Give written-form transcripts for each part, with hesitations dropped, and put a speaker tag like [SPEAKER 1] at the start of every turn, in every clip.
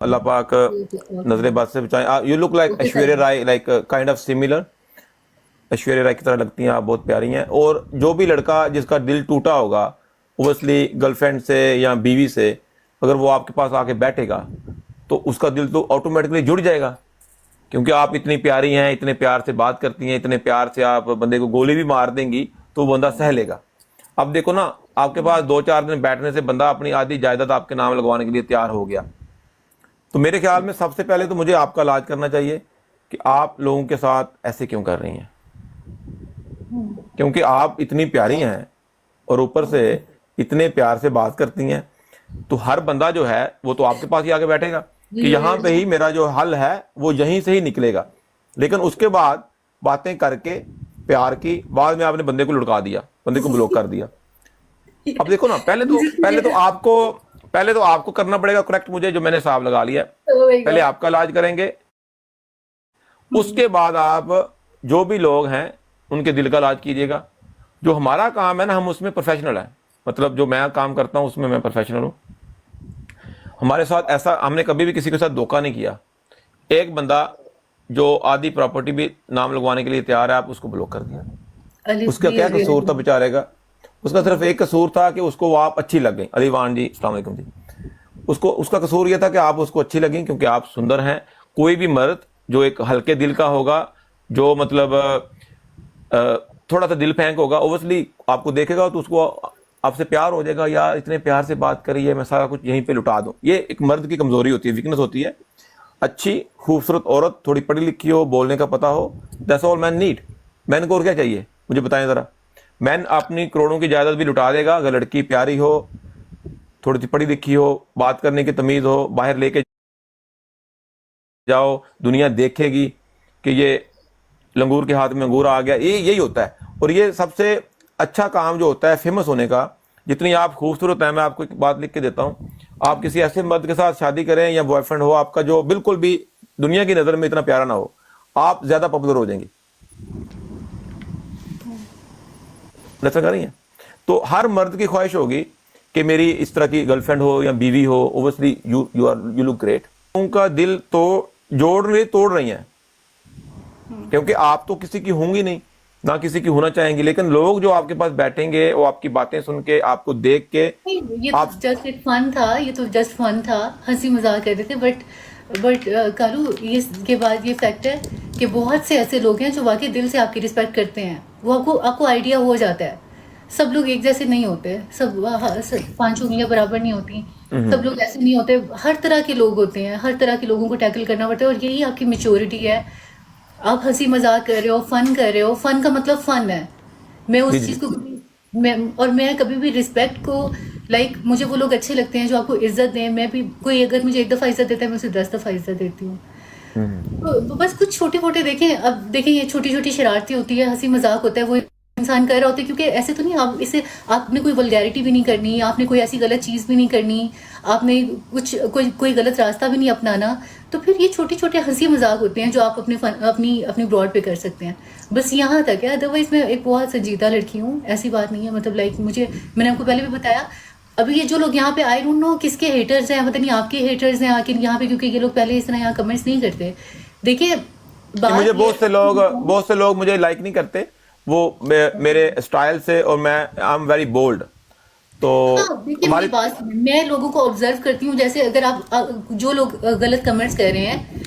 [SPEAKER 1] अल्लाह पाक नजर बद से बचाए। You look like Aishwarya Rai, like kind of similar. Aishwarya Rai की तरह लगती हैं आप, बहुत प्यारी हैं। और जो भी लड़का जिसका दिल टूटा होगा ओबियसली गर्लफ्रेंड से या बीवी से, अगर वो आपके पास आके बैठेगा तो उसका दिल तो ऑटोमेटिकली जुड़ जाएगा, क्योंकि आप इतनी प्यारी हैं, इतने प्यार से बात करती हैं, इतने प्यार से आप बंदे को गोली भी मार देंगी तो वो बंदा सह लेगा। अब देखो ना, आपके पास 2-4 दिन बैठने से बंदा अपनी आधी जायदाद आपके नाम लगवाने के लिए तैयार हो गया। तो मेरे ख्याल में सबसे पहले तो मुझे आपका इलाज करना चाहिए कि आप लोगों के साथ ऐसे क्यों कर रही हैं, क्योंकि आप इतनी प्यारी हैं और ऊपर से इतने प्यार से बात करती हैं, तो हर बंदा जो है वो तो आपके पास ही आके बैठेगा कि यहाँ पे ही मेरा जो हल है वो यहीं से ही निकलेगा। लेकिन उसके बाद बातें करके प्यार की, बाद में आपने बंदे को लुढ़का दिया, बंदे को ब्लॉक कर दिया। अब देखो ना, पहले तो आपको करना पड़ेगा करेक्ट, मुझे जो मैंने हिसाब लगा लिया है। पहले आपका इलाज करेंगे, उसके बाद आप जो भी लोग हैं उनके दिल का इलाज कीजिएगा। जो हमारा काम है ना, हम उसमें प्रोफेशनल है, मतलब जो मैं काम करता हूं उसमें मैं प्रोफेशनल हूं। हमारे साथ ऐसा, हमने कभी भी किसी के साथ धोखा नहीं किया। एक बंदा जो आधी प्रॉपर्टी भी नाम लगवाने के लिए तैयार है, आप उसको ब्लॉक कर दिया। उसका क्या कसूर था बेचारे का? उसका सिर्फ एक कसूर था कि उसको वो आप अच्छी लग गई। अलीवान जी, अस्सलाम वालेकुम जी। उसका कसूर यह था कि आप उसको अच्छी लगी क्योंकि आप सुंदर हैं। कोई भी मर्द जो एक हल्के दिल का होगा, जो मतलब थोड़ा सा दिल फेंक होगा, ओबियसली आपको देखेगा तो उसको आपसे प्यार हो जाएगा। यार इतने प्यार से बात करी है, मैं सारा कुछ यहीं पे लुटा दूं। ये एक मर्द की कमजोरी होती है, वीकनेस होती है। अच्छी खूबसूरत औरत, थोड़ी पढ़ी लिखी हो, बोलने का पता हो, that's all man need. Man को और क्या चाहिए, मुझे बताएं जरा। मैन अपनी करोड़ों की जायदाद भी लुटा देगा अगर लड़की प्यारी हो, थोड़ी सी पढ़ी लिखी हो, बात करने की तमीज हो। बाहर लेके जाओ, दुनिया देखेगी कि ये लंगूर के हाथ में अंगूर आ गया। ये यही होता है। और ये सबसे अच्छा काम जो होता है फेमस होने का, जितनी आप खूबसूरत हैं, मैं आपको एक बात लिख के देता हूं, आप किसी ऐसे मर्द के साथ शादी करें या बॉयफ्रेंड हो आपका जो बिल्कुल भी दुनिया की नजर में इतना प्यारा ना हो, आप ज्यादा पॉपुलर हो जाएंगी। ऐसा कर रही है तो हर मर्द की ख्वाहिश होगी कि मेरी इस तरह की गर्लफ्रेंड हो या बीवी हो। Obviously you look great. उनका दिल तो तोड़ रही हैं, क्योंकि आप तो किसी की होंगी नहीं, ना किसी की होना चाहेंगी। लेकिन लोग जो आपके पास बैठेंगे वो आपकी बातें सुन के, आपको देख के,
[SPEAKER 2] ये तो
[SPEAKER 1] आप
[SPEAKER 2] जस्ट एक फन था, ये तो जस्ट फन था, हंसी मजाक कर रहे थे। बट कालू, ये इसके बाद ये फैक्ट है कि बहुत से ऐसे लोग हैं जो वाकई दिल से आपकी रिस्पेक्ट करते हैं। वो आपको आपको आइडिया हो जाता है। सब लोग एक जैसे नहीं होते, सब 5 उंगलियां बराबर नहीं होती। सब लोग ऐसे नहीं होते। हर तरह के लोग होते हैं, हर तरह के लोगों को टैकल करना पड़ता है, और यही आपकी मेच्योरिटी है। आप हंसी मजाक कर रहे हो, फन कर रहे हो। फन का मतलब फन है। मैं
[SPEAKER 1] जी
[SPEAKER 2] उस
[SPEAKER 1] जी
[SPEAKER 2] चीज को मैं कभी भी रिस्पेक्ट को, मुझे वो लोग अच्छे लगते हैं जो आपको इज्जत दें। मैं भी, कोई अगर मुझे एक दफा इज्जत देता है, मैं उसे 10 दफा इज्जत देती हूँ। तो बस कुछ छोटे मोटे देखें। अब देखें, ये छोटी छोटी शरारती होती है, हंसी मजाक होता है, वो इंसान कर रहा होता है। क्योंकि ऐसे तो नहीं, आप इसे, आपने कोई वल्गैरिटी भी नहीं करनी, आपने कोई ऐसी गलत चीज भी नहीं करनी, आपने कोई गलत रास्ता भी नहीं अपनाना। तो फिर ये छोटे छोटे हंसी मजाक होते हैं जो आप अपनी अपनी ब्रॉड पे कर सकते हैं। बस यहाँ तक है। अदरवाइज मैं एक बहुत संजीदा लड़की हूँ, ऐसी बात नहीं है। मतलब मैंने आपको पहले भी बताया। अभी ये जो लोग यहाँ पे, आई डोंट नो किसके हेटर्स हैं, पता नहीं आपके हेटर्स हैं आके यहाँ पे, क्योंकि ये लोग पहले इस तरह यहाँ कमेंट्स नहीं करते। देखिए,
[SPEAKER 1] कि मुझे
[SPEAKER 2] बात ये
[SPEAKER 1] बहुत से लोग मुझे लाइक नहीं करते, वो मेरे स्टाइल से, और मैं आई एम वेरी बोल्ड। तो
[SPEAKER 2] हाँ, देखिए मेरी
[SPEAKER 1] हमारी
[SPEAKER 2] बात सुनिए। मैं लोगों को ऑब्जर्व करती हूँ। जैसे अगर जो लोग गलत कमेंट्स कर रहे हैं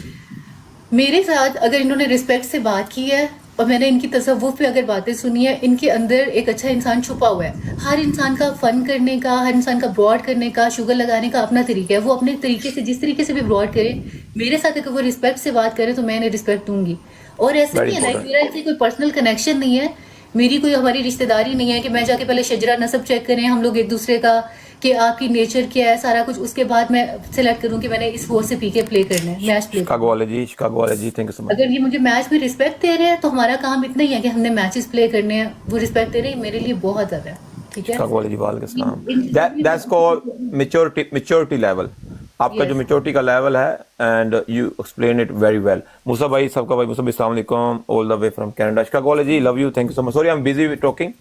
[SPEAKER 2] मेरे साथ, अगर इन्होंने रिस्पेक्ट से बात की है और मैंने इनकी तसव्वुफ पे अगर बातें सुनी है, इनके अंदर एक अच्छा इंसान छुपा हुआ है। हर इंसान का फन करने का, हर इंसान का ब्रॉड करने का, शुगर लगाने का अपना तरीका है। वो अपने तरीके से, जिस तरीके से भी ब्रॉड करे, मेरे साथ अगर वो रिस्पेक्ट से बात करे तो मैं इन्हें रिस्पेक्ट दूंगी। और ऐसे
[SPEAKER 1] वेरी
[SPEAKER 2] नहीं है, लाइक
[SPEAKER 1] इंपॉर्टेंट।
[SPEAKER 2] मेरा ऐसे कोई पर्सनल कनेक्शन नहीं है, मेरी कोई हमारी रिश्तेदारी नहीं है कि मैं जाके पहले शजरा नसब चेक करें हम लोग एक दूसरे का, कि आपकी नेचर क्या है, सारा कुछ। उसके बाद मैं सिलेक्ट करूं कि मैंने इस फोर्स से पीके प्ले करना है, मैच प्ले
[SPEAKER 1] शिकागो
[SPEAKER 2] करना है।
[SPEAKER 1] वाले जी, शिकागो वाले जी, थैंक यू सो मच।
[SPEAKER 2] अगर ये मुझे मैच में रिस्पेक्ट दे रहे हैं तो हमारा काम इतना ही है कि हमने मैचेस प्ले करने हैं। वो रिस्पेक्ट दे रहे हैं, मेरे लिए बहुत ज्यादा है। ठीक है।
[SPEAKER 1] शिकागो वाले जी, वालेकुम सलाम।
[SPEAKER 2] इन चीजों की
[SPEAKER 1] दैट्स कॉल्ड मेच्योरिटी लेवल। आपका जो
[SPEAKER 2] यस।
[SPEAKER 1] मेच्योरिटी का लेवल है, and you explain it very well. Musa भाई, सबका भाई मूसा भाई, अस्सलाम वालेकुम, all the way from Canada. Chicago वाले जी, love you, thank you so much. Sorry I am busy talking,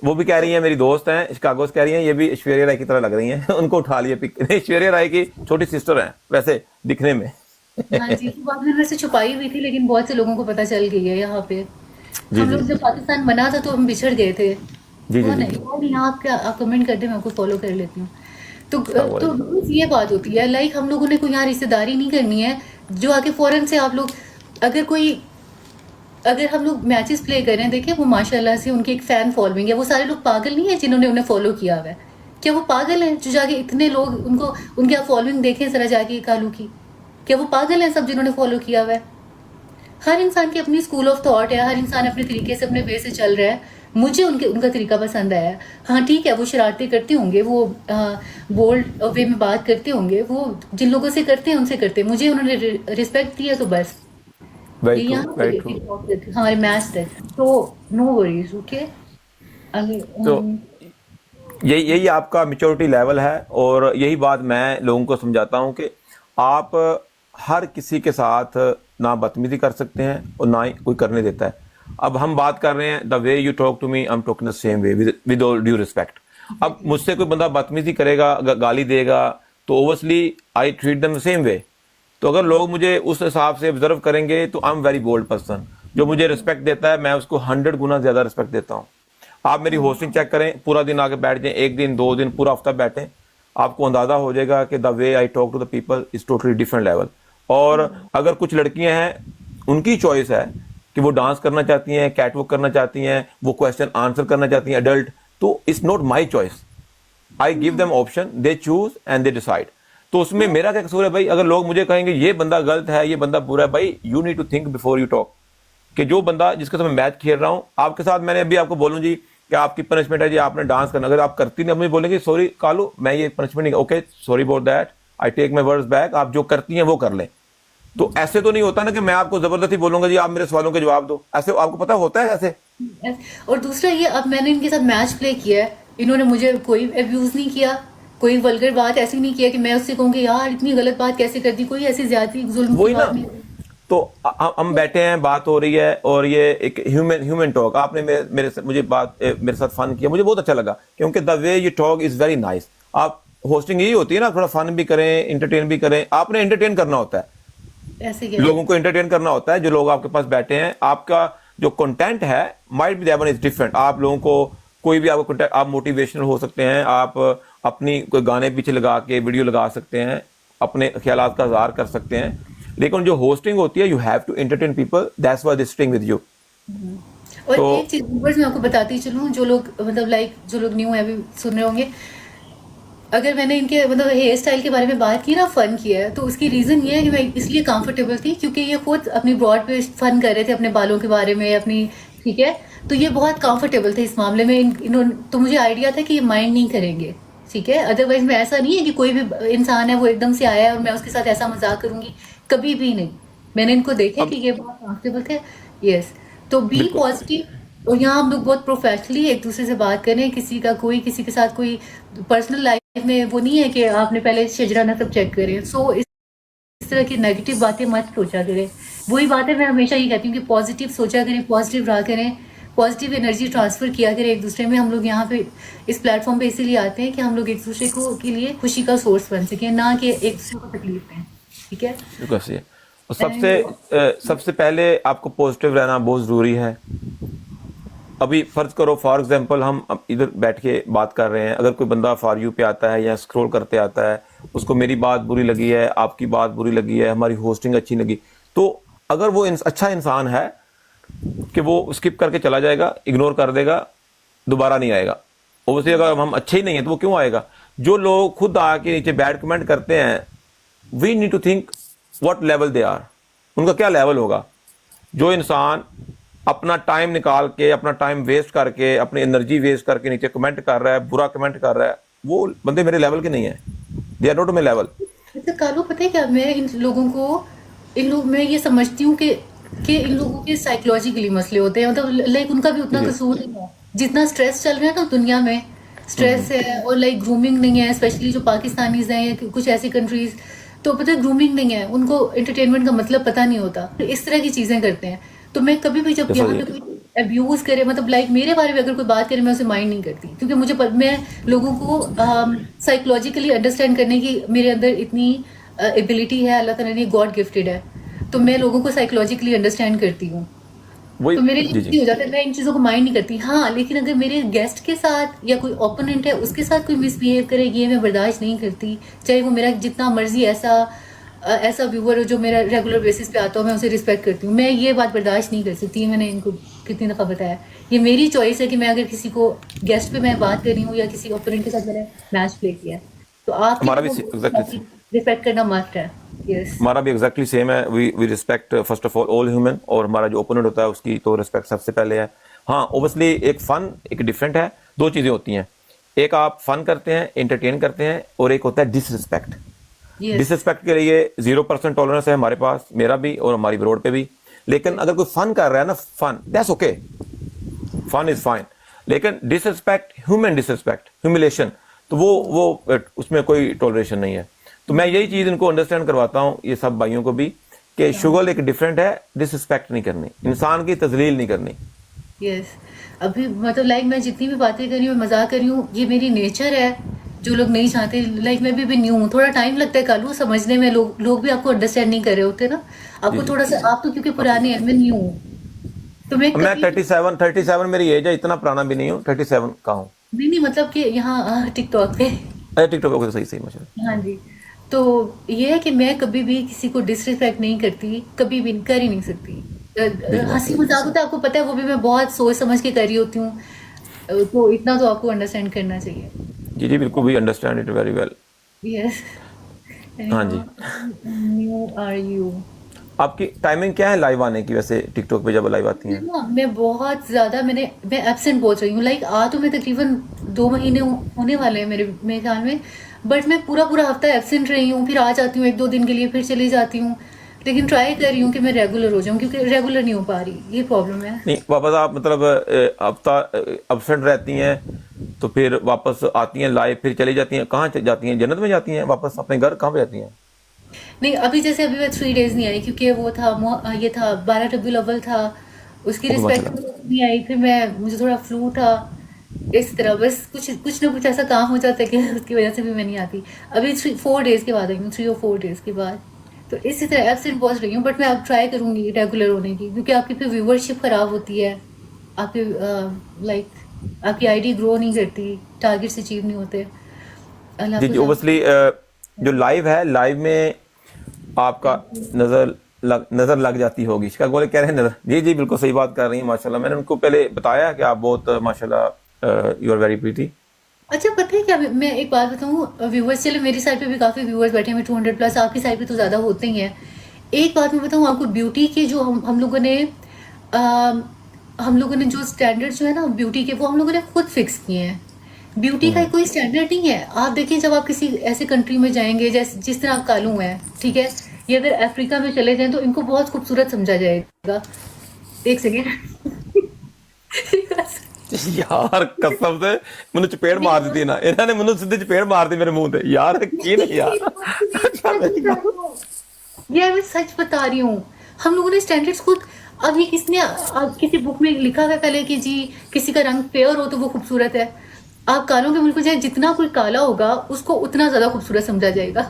[SPEAKER 1] वो भी कह रही हैं, मेरी दोस्त हैं शिकागो से, कह रही हैं ये भी ऐश्वर्या राय की तरह लग रही हैं उनको उठा लिए पिक। ऐश्वर्या राय की छोटी सिस्टर हैं वैसे दिखने में।
[SPEAKER 2] हाँ जी, तो बात मैंने वैसे छुपाई हुई थी, लेकिन बहुत से लोगों को पता चल गई है यहाँ पे।
[SPEAKER 1] जी
[SPEAKER 2] हम
[SPEAKER 1] जी
[SPEAKER 2] लोग
[SPEAKER 1] जी
[SPEAKER 2] जब पाकिस्तान बना था तो हम बिछड़ गए थे।
[SPEAKER 1] जी जी
[SPEAKER 2] कौन
[SPEAKER 1] जी
[SPEAKER 2] है?
[SPEAKER 1] जी।
[SPEAKER 2] कौन है? आप क्या, आप कमेंट कर दें, मैं आपको फॉलो कर लेती हूँ।
[SPEAKER 1] अस्सलाम
[SPEAKER 2] तो
[SPEAKER 1] वालेकुम।
[SPEAKER 2] बस ये बात होती है, लाइक हम लोगों ने कोई यहाँ रिश्तेदारी नहीं करनी है जो आके फौरन से आप लोग, अगर कोई, अगर हम लोग मैचेस प्ले कर रहे हैं, देखिए वो माशाल्लाह से उनकी एक फैन फॉलोइंग है, वो सारे लोग पागल नहीं है जिन्होंने उन्हें फॉलो किया हुआ है। क्या वो पागल हैं जो जाके इतने लोग उनको, उनकी आप फॉलोइंग देखें जरा जाके कालू की, क्या वो पागल हैं सब जिन्होंने फॉलो किया हुआ है? हर इंसान की अपनी स्कूल ऑफ थॉट है, हर इंसान अपने तरीके से अपने वे से चल रहा है। मुझे उनके उनका तरीका पसंद आया है। हाँ ठीक है, वो शरारतें करते होंगे, वो बोल्ड वे में बात करते होंगे, वो जिन लोगों से करते हैं उनसे करते हैं, मुझे उन्होंने रिस्पेक्ट दिया तो बस।
[SPEAKER 1] वेरी
[SPEAKER 2] ये
[SPEAKER 1] ट्रू
[SPEAKER 2] यहाँ
[SPEAKER 1] वेरी
[SPEAKER 2] पे
[SPEAKER 1] ट्रू।
[SPEAKER 2] TikTok पे हमारे मैच तक, तो नो वरीज, ओके। अगर
[SPEAKER 1] तो यही यही आपका मेच्योरिटी लेवल है, और यही बात मैं लोगों को समझाता हूँ कि आप हर किसी के साथ ना बदतमीजी कर सकते हैं और ना ही कोई करने देता है। अब हम बात कर रहे हैं the way you talk to me, I am talking the same way with all due respect. अब मुझसे कोई बंदा बदतमीजी करेगा, गाली देगा, तो obviously I treat them the same way. तो अगर लोग मुझे उस हिसाब से ऑब्जर्व करेंगे तो I am very bold person. जो मुझे रिस्पेक्ट देता है मैं उसको 100 गुना ज्यादा रिस्पेक्ट देता हूँ। आप मेरी होस्टिंग चेक करें, पूरा दिन आके बैठ जाएं, एक दिन 2 दिन पूरा हफ्ता बैठें, आपको अंदाजा हो जाएगा कि the way I talk to the people is totally different level. और अगर कुछ लड़कियां हैं, उनकी चॉइस है कि वो डांस करना चाहती हैं, कैटवॉक करना चाहती हैं, वो क्वेश्चन आंसर करना चाहती हैं अडल्ट, तो it's not my choice. I give them option, they choose and they decide. तो उसमें मेरा क्या कसूर है भाई? अगर लोग मुझे कहेंगे ये बंदा गलत है, ये बंदा बुरा है, भाई you need to think before you talk. कि जो बंदा जिसके साथ मैं मैच खेल रहा हूं आपके साथ, मैंने अभी आपको बोलूं जी कि आपकी पनिशमेंट है जी आपने डांस करना, अगर आप करती नहीं, अब मुझे बोलेंगे सॉरी कालू मैं ये पनिशमेंट नहीं, okay sorry about that, I take my words back, आप जो करती हैं वो कर लें। तो ऐसे तो नहीं होता ना कि मैं आपको जबरदस्ती बोलूंगा जी आप मेरे सवालों के जवाब दो, ऐसे आपको पता होता है ऐसे?
[SPEAKER 2] और दूसरा ये, अब मैंने इनके साथ मैच प्ले किया है, इन्होंने मुझे कोई अब्यूज नहीं किया, कोई वल्गर बात ऐसी नहीं किया कि मैं उससे कहूँगी यार इतनी गलत बात कैसे कर दी, कोई ऐसी ज्यादती जुल्म की
[SPEAKER 1] वही ना।
[SPEAKER 2] बात नहीं।
[SPEAKER 1] तो हम बैठे हैं, बात हो रही है, और ये एक ह्यूमन ह्यूमन टॉक, आपने मुझे बात मेरे साथ फन किया, मुझे बहुत अच्छा लगा, क्योंकि the way you talk is very nice. आप होस्टिंग यही होती है ना, थोड़ा फन भी करें, इंटरटेन भी करें, आपने एंटरटेन करना होता है,
[SPEAKER 2] ऐसे क्या?
[SPEAKER 1] लोगों को एंटरटेन करना होता है। जो लोग आपके पास बैठे हैं, आपका जो कंटेंट है might be that one is different. आप लोगों को कोई भी आपका कंटेंट, आप मोटिवेशनल हो सकते हैं, आप अपनी कोई गाने पीछे लगा के वीडियो लगा सकते हैं, अपने ख्यालात का इज़हार कर सकते हैं, लेकिन जो होस्टिंग होती है you have to entertain people, that's why they sting with you.
[SPEAKER 2] और
[SPEAKER 1] तो
[SPEAKER 2] एक चीज व्यूअर्स मैं आपको बताती चलूँ, जो लोग मतलब लाइक जो लोग न्यू है अभी सुन रहे होंगे, अगर मैंने इनके मतलब हेयर स्टाइल के बारे में बात की ना, फन किया है, तो उसकी रीजन ये है कि मैं इसलिए कंफर्टेबल थी क्योंकि ये खुद अपनी ब्रॉड पे फन कर रहे थे अपने बालों के बारे में अपनी, ठीक है, तो ये बहुत कंफर्टेबल थे इस मामले में। इन्होंने तो मुझे आइडिया था कि ये माइंड नहीं करेंगे, ठीक है। अदरवाइज मैं, ऐसा नहीं है कि कोई भी इंसान है वो एकदम से आया है और मैं उसके साथ ऐसा मजाक करूंगी, कभी भी नहीं। मैंने इनको देखा कि
[SPEAKER 1] अब
[SPEAKER 2] ये बहुत कंफर्टेबल थे। यस, तो बी
[SPEAKER 1] बिल्कुल
[SPEAKER 2] पॉजिटिव। और यहाँ हम लोग बहुत प्रोफेशनली एक दूसरे से बात करें, किसी का कोई किसी के साथ कोई पर्सनल लाइफ में वो नहीं है कि आपने पहले शजरा नसब चेक करें। सो इस तरह की नेगेटिव बातें मत सोचा करें। वही बात है, मैं हमेशा ये कहती हूँ कि पॉजिटिव सोचा करें, पॉजिटिव रहा करें, पॉजिटिव एनर्जी ट्रांसफर किया करें एक दूसरे में। हम लोग यहाँ पे इस प्लेटफॉर्म पे इसीलिए आते हैं कि हम लोग एक दूसरे को के लिए खुशी का सोर्स बन सकें, ना कि एक दूसरे को तकलीफ दें, ठीक है।
[SPEAKER 1] बिल्कुल सही है। और
[SPEAKER 2] एंड
[SPEAKER 1] सबसे पहले आपको पॉजिटिव रहना बहुत ज़रूरी है। अभी फर्ज करो फॉर एग्जांपल हम अब इधर बैठ के बात कर रहे हैं, अगर कोई बंदा फॉर यू पे आता है या स्क्रॉल करते आता है, उसको मेरी बात बुरी लगी है, आपकी बात बुरी लगी है, हमारी होस्टिंग अच्छी लगी, तो अगर वो अच्छा इंसान है कि वो स्किप करके चला जाएगा, इग्नोर कर देगा, दोबारा नहीं आएगा। ओबियसली अगर हम अच्छे ही नहीं है तो वो क्यों आएगा? जो लोग खुद आके नीचे बैड कमेंट करते हैं, we need to think what level they are, उनका क्या लेवल होगा। जो इंसान अपना टाइम निकाल के, अपना टाइम वेस्ट करके, अपनी एनर्जी वेस्ट करके नीचे कमेंट कर रहा है, बुरा कमेंट कर रहा है, वो बंदे मेरे लेवल के नहीं है, they are not my level.
[SPEAKER 2] अच्छा कालू, पता है क्या, मैं इन लोगों को, इन लोग, मैं ये समझती हूँ कि इन लोगों के साइकोलॉजिकली मसले होते हैं, मतलब लाइक उनका भी उतना
[SPEAKER 1] जी
[SPEAKER 2] कसूर नहीं है। जितना स्ट्रेस चल रहा है ना दुनिया में, स्ट्रेस है, और लाइक ग्रूमिंग नहीं है, स्पेशली जो पाकिस्तानीज हैं या कुछ ऐसी कंट्रीज, तो पता है ग्रूमिंग नहीं है उनको, एंटरटेनमेंट का मतलब पता नहीं होता, तो इस तरह की चीजें करते हैं। तो मैं कभी भी जब
[SPEAKER 1] जैसा
[SPEAKER 2] यहाँ
[SPEAKER 1] ये
[SPEAKER 2] पे कोई अब्यूज करे, मतलब लाइक मेरे बारे में अगर कोई बात करे मैं उसे माइंड नहीं करती, क्योंकि मैं लोगों को साइकोलॉजिकली अंडरस्टैंड करने की मेरे अंदर इतनी एबिलिटी है, अल्लाह ताला ने गॉड गिफ्टेड है, तो मैं लोगों को साइकोलॉजिकली अंडरस्टैंड करती हूँ।
[SPEAKER 1] वही।
[SPEAKER 2] तो मेरे लिए
[SPEAKER 1] जी
[SPEAKER 2] इजी
[SPEAKER 1] जी।
[SPEAKER 2] हो जाता है, मैं इन चीज़ों को माइंड नहीं करती। हाँ, लेकिन अगर मेरे गेस्ट के साथ या कोई ओपोनेंट है उसके साथ कोई मिसबिहेव करे, ये मैं बर्दाश्त नहीं करती। चाहे वो मेरा जितना मर्जी ऐसा व्यूअर हो जो मेरा रेगुलर बेसिस पे आता हो, मैं उसे रिस्पेक्ट करती हूँ। मैं ये बात बर्दाश्त नहीं कर सकती। मैंने इनको कितनी दफ़ा बताया, ये मेरी चॉइस है कि मैं अगर किसी को गेस्ट पे मैं बात कर रही हूँ या किसी ओपोनेंट के साथ मैंने मैच प्ले किया है, तो आपकी
[SPEAKER 1] हमारा भी
[SPEAKER 2] तो
[SPEAKER 1] एग्जैक्टली,
[SPEAKER 2] रिस्पेक्ट करना मस्ट है। यस।
[SPEAKER 1] हमारा भी एग्जैक्टली सेम है। We respect first of all human, और हमारा जो ओपोनेंट होता है उसकी तो रिस्पेक्ट सबसे पहले है। हाँ ओबियसली एक फन एक डिफरेंट है, दो चीज़ें होती हैं, एक आप फन करते हैं एंटरटेन करते हैं, और एक होता है डिसरिस्पेक्ट।
[SPEAKER 2] यस।
[SPEAKER 1] डिसरिस्पेक्ट के लिए 0% टॉलरेंस है हमारे पास, मेरा भी और हमारी ब्रोड पे भी। लेकिन अगर कोई फन कर रहा है ना, fun that's okay, fun is fine. लेकिन डिसरिस्पेक्ट, ह्यूमन डिसरिस्पेक्ट, ह्यूमिलेशन, तो वो उसमें कोई टॉलरेशन नहीं है। तो मैं यही चीज़ इनको अंडरस्टैंड करवाता हूँ, ये सब भाइयों को भी, कि शुगल एक डिफरेंट है, डिसरिस्पेक्ट नहीं करनी, इंसान की तजलील नहीं करनी।
[SPEAKER 2] यस। अभी मतलब लाइक मैं जितनी भी बातें कर रही हूँ, मजाक कर रही हूँ, ये मेरी नेचर है। जो लोग नहीं चाहते, लाइक मैं भी न्यू हूँ, थोड़ा टाइम लगता है कालू समझने में। लोग भी आपको अंडरस्टैंड नहीं कर रहे होते ना,
[SPEAKER 1] जी
[SPEAKER 2] आपको
[SPEAKER 1] जी।
[SPEAKER 2] थोड़ा सा, आप तो क्योंकि पुराने हैं, मैं न्यू हूँ, तो मैं
[SPEAKER 1] मैं
[SPEAKER 2] कभी
[SPEAKER 1] 37 मेरी एज है, इतना पुराना भी नहीं हूँ, 37 का हूँ।
[SPEAKER 2] नहीं नहीं, मतलब कि यहाँ टिकटॉक पे।
[SPEAKER 1] अरे टिकटॉक पे सही सही मशहूर।
[SPEAKER 2] हाँ जी। तो ये है कि मैं कभी भी किसी को डिसरिस्पेक्ट नहीं करती, कभी भी कर ही नहीं सकती।
[SPEAKER 1] जी जी
[SPEAKER 2] हंसी
[SPEAKER 1] माशाल्लाह।
[SPEAKER 2] मजाक होता है, आपको पता है, वो भी मैं बहुत सोच समझ के कर रही होती हूँ। तो इतना तो आपको अंडरस्टैंड करना चाहिए।
[SPEAKER 1] जी जी बिल्कुल, भी understand it very well.
[SPEAKER 2] Yes.
[SPEAKER 1] हाँ जी।
[SPEAKER 2] New are you.
[SPEAKER 1] आपकी टाइमिंग क्या है लाइव आने की वैसे, टिकटॉक पे जब लाइव आती हैं?
[SPEAKER 2] मैं बहुत ज्यादा मैं एब्सेंट बहुत रही हूँ। लाइक आ तो मैं तकरीबन 2 महीने होने वाले हैं मेरे ख्याल में, बट मैं पूरा पूरा हफ्ता एब्सेंट रही हूँ, फिर आ जाती हूँ 1-2 दिन के लिए, फिर चली जाती हूँ। लेकिन ट्राई कर रही हूँ कि मैं रेगुलर हो जाऊँ, क्योंकि रेगुलर नहीं हो पा रही, ये प्रॉब्लम है।
[SPEAKER 1] नहीं वापस आप मतलब हफ्ता एब्सेंट रहती हैं, तो फिर वापस आती हैं लाइव, फिर चली जाती हैं, कहाँ जाती हैं, जन्नत में जाती हैं वापस अपने घर, कहाँ पे जाती हैं?
[SPEAKER 2] नहीं, अभी मैं 3 डेज नहीं आई, क्योंकि वो था ये था 12 रबीउल अव्वल था, उसकी
[SPEAKER 1] ओके
[SPEAKER 2] रिस्पेक्ट
[SPEAKER 1] माशाल्लाह।
[SPEAKER 2] नहीं आई। फिर मुझे थोड़ा फ्लू था, इस तरह बस कुछ कुछ ना कुछ ऐसा काम हो जाता है कि उसकी वजह से भी मैं नहीं आती। अभी 4 डेज के बाद आई हूँ, 3 और 4 डेज के बाद। तो इसी तरह एब्सेंट बहुत रही हूँ, बट मैं अब ट्राई करूंगी रेगुलर होने की, क्योंकि आपकी फिर व्यूवरशिप खराब होती है, आपकी लाइक आपकी आईडी ग्रो नहीं करती, टारगेट्स अचीव नहीं होते। अल्लाह
[SPEAKER 1] जी
[SPEAKER 2] आपको
[SPEAKER 1] जी
[SPEAKER 2] सब।
[SPEAKER 1] ओबियसली जो लाइव है, लाइव में आपका नजर लग जाती होगी। शिकागो वाले कह रहे हैं नजर, जी जी बिल्कुल सही बात कर रही हैं माशाल्लाह। मैंने उनको पहले बताया कि आप बहुत माशाल्लाह यू आर वेरी प्रीटी।
[SPEAKER 2] अच्छा, पता है क्या, मैं एक बात बताऊँ, व्यूवर्स, चले मेरी साइड पे भी काफ़ी व्यूवर्स बैठे हैं, 200+, आपकी साइड पे तो ज़्यादा होते ही हैं। एक बात मैं बताऊँ आपको, ब्यूटी के जो हम लोगों ने जो स्टैंडर्ड जो है ना ब्यूटी के, वो हम लोगों ने खुद फिक्स किए हैं। ब्यूटी का कोई स्टैंडर्ड नहीं है। आप देखिए, जब आप किसी ऐसे कंट्री में जाएंगे, जैसे जिस तरह आप कालू हैं, ठीक है, ये अगर अफ्रीका में चले जाएं तो इनको बहुत खूबसूरत समझा जाएगा। एक सेकेंड।
[SPEAKER 1] यार कसम से मैंने चपेट मार दी थी ना, इन्होंने मैंने सीधे चपेट मार दी मेरे मुंह पे यार, की नहीं यार। अच्छा मेरी बात-
[SPEAKER 2] ये मैं सच बता रही हूँ। हम लोगों ने स्टैंडर्ड्स खुद, अब ये किसी बुक में लिखा हुआ है पहले कि जी किसी का रंग फेयर हो तो वो खूबसूरत है। आप कालों के मुल्क में जाए, जितना कोई काला होगा उसको उतना ज्यादा खूबसूरत समझा जाएगा।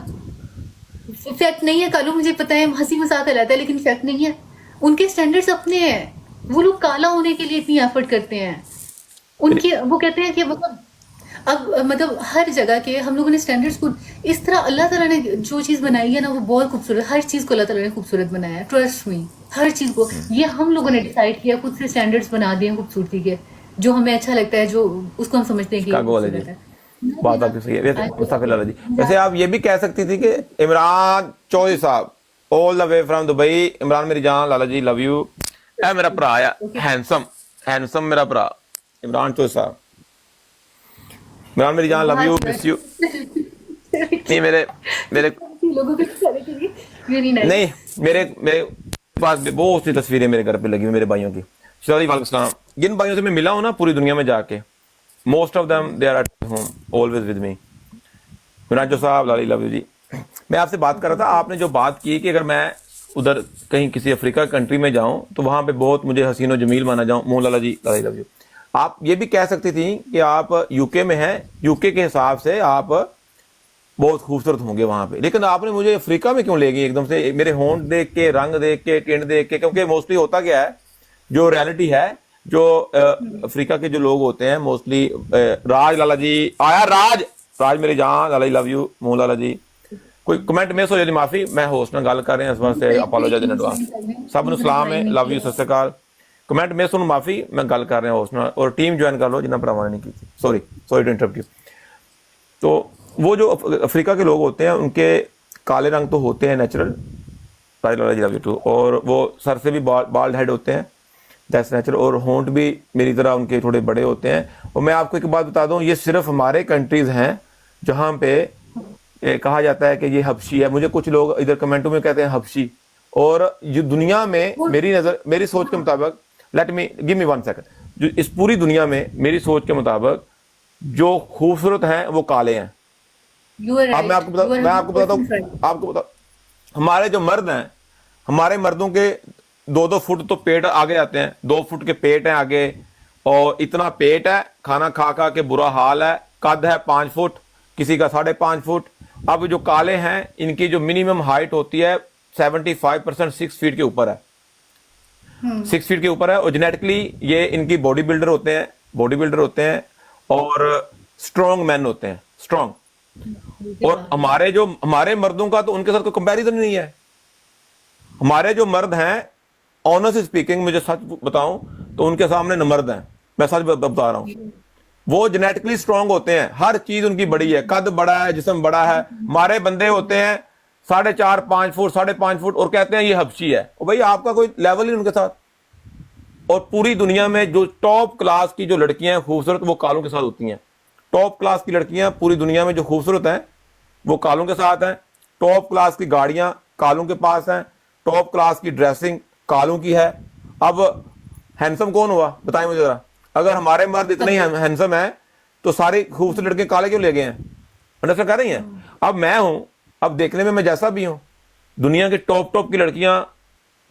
[SPEAKER 2] फैक्ट नहीं है कालू, मुझे पता है, हंसी मजाक कहलाता है, लेकिन फैक्ट नहीं है। उनके स्टैंडर्ड्स अपने हैं। वो लोग काला होने के लिए इतनी एफर्ट करते हैं।
[SPEAKER 1] फिर
[SPEAKER 2] उनके वो कहते हैं कि मतलब, अब मतलब हर जगह के हम लोगों ने स्टैंडर्ड्स को इस तरह, अल्लाह ताला ने जो चीज़ बनाई है ना वो बहुत खूबसूरत, हर चीज़ को अल्लाह ताला ने खूबसूरत बनाया है, ट्रस्ट मी। हर चीज़ को ये हम लोगों ने डिसाइड किया, खुद से स्टैंडर्ड्स बना दिए हैं खूबसूरती के, जो हमें अच्छा लगता है, जो उसको हम समझते हैं कि ये
[SPEAKER 1] शिकागो वाले जी,
[SPEAKER 2] खूबसूरत है।
[SPEAKER 1] बात आपकी सही है। वैसे मुस्ताफिर लाला जी, वैसे आप ये भी कह सकती थी कि इमरान चौधरी साहब all the way from Dubai, Imran मेरी जान, लाला जी लव यू। ए मेरा भरा आया, हैंडसम हैंडसम मेरा भरा इमरान चौधरी साहब, इमरान मेरी जान लव यू मिस यू। नहीं मेरे मेरे
[SPEAKER 2] लोगों को करने के लिए वेरी
[SPEAKER 1] नहीं,
[SPEAKER 2] नाइस।
[SPEAKER 1] मेरे मेरे पास भी बहुत सी तस्वीरें मेरे घर पे लगी हुई मेरे भाइयों की। सलाम वालेकुम सलाम। जिन भाइयों से मैं मिला हूं ना पूरी दुनिया में जाके, most of them they are at home always with me. Mirajo साहब लाली लव यू जी। मैं आपसे बात कर रहा था, आपने जो बात की कि अगर मैं उधर कहीं किसी अफ्रीका कंट्री में जाऊं तो वहां पे बहुत मुझे हसीन और जमील माना जाऊं। मोलाला जी आई लव यू। आप ये भी कह सकती थी कि आप यूके में हैं, यूके के हिसाब से आप बहुत खूबसूरत होंगे वहां पे, लेकिन आपने मुझे अफ्रीका में क्यों ले गई एकदम से? मेरे होंठ देख के, रंग देख के, टिंड देख के, क्योंकि मोस्टली होता क्या है, जो रियलिटी है, जो अफ्रीका के जो लोग होते हैं मोस्टली, राज लाला जी आया, राज राज मेरी जान, लाला जी लव यू, मोह लाला जी। कोई कमेंट मिस हो जाए माफी, मैं होस्ट ਨਾਲ ਗੱਲ ਕਰ ਰਿਹਾ ਇਸ ਵਾਸਤੇ ਅਪੋਲੋਜਾਈਜ਼ ਇਨ ਐਡਵਾਂਸ। ਸਭ ਨੂੰ ਸਲਾਮ ਹੈ, ਲਵ ਯੂ, ਸਤਿ ਸ਼੍ਰੀ ਅਕਾਲ। कमेंट मिस होने माफी, मैं गल कर रहा होस्ट ਨਾਲ, और टीम ज्वाइन कर लो जिन्हें भरावां ने नहीं की थी। Sorry to interrupt you. तो वो जो अफ्रीका के लोग होते हैं उनके काले रंग तो होते हैं नेचुरल, और वो सर से भी बाल्ड हेड होते हैं, दैट्स नेचुरल, और होंठ भी मेरी तरह उनके थोड़े बड़े होते हैं। और मैं आपको एक बात बता दूं, ये सिर्फ हमारे कंट्रीज हैं जहां पे कहा जाता है कि ये हबशी है। मुझे कुछ लोग इधर कमेंटों में कहते हैं हबशी, और जो दुनिया में मेरी सोच के मुताबिक, गिव मी 1 सेकंड, जो इस पूरी दुनिया में मेरी सोच के मुताबिक जो खूबसूरत हैं वो काले हैं। अब मैं आपको बताता हूँ, हमारे जो मर्द हैं, हमारे मर्दों के 2-2 फुट तो पेट आगे आते हैं, 2 फुट के पेट हैं आगे, और इतना पेट है, खाना खा खा के बुरा हाल है। कद है 5 फुट, किसी का 5.5 फुट। अब जो काले हैं इनकी जो मिनिमम हाइट होती है 75% 6 फीट के ऊपर है, 6 फीट के ऊपर है। और जेनेटिकली ये इनकी बॉडी बिल्डर होते हैं और स्ट्रॉन्ग मैन होते हैं, स्ट्रॉन्ग। और हमारे मर्दों का तो उनके साथ कोई कंपैरिजन नहीं है। हमारे जो मर्द हैं, ऑनेस्टली स्पीकिंग, मुझे सच बताऊं तो उनके सामने न मर्द हैं, मैं सच बता रहा हूं। वो जेनेटिकली स्ट्रॉन्ग होते हैं, हर चीज उनकी बड़ी है, कद बड़ा है, जिस्म बड़ा है। हमारे बंदे होते हैं 4.5-5 फुट, 5.5 फुट, और कहते हैं ये हबशी है। और भाई आपका कोई लेवल नहीं उनके साथ। और पूरी दुनिया में जो टॉप क्लास की जो लड़कियां हैं खूबसूरत, वो कालों के साथ होती हैं। टॉप क्लास की लड़कियां पूरी दुनिया में जो खूबसूरत हैं वो कालों के साथ हैं। टॉप क्लास की गाड़ियां कालों के पास हैं, टॉप क्लास की ड्रेसिंग कालों की है। अब हैंडसम कौन हुआ बताएं मुझे जरा? अगर हमारे मर्द इतने ही हैंडसम है तो सारी खूबसूरत लड़के काले क्यों ले गए हैं? अंडरस्टैंड कर रही हैं? अब मैं हूं, अब देखने में मैं जैसा भी हूं, दुनिया के टॉप की लड़कियां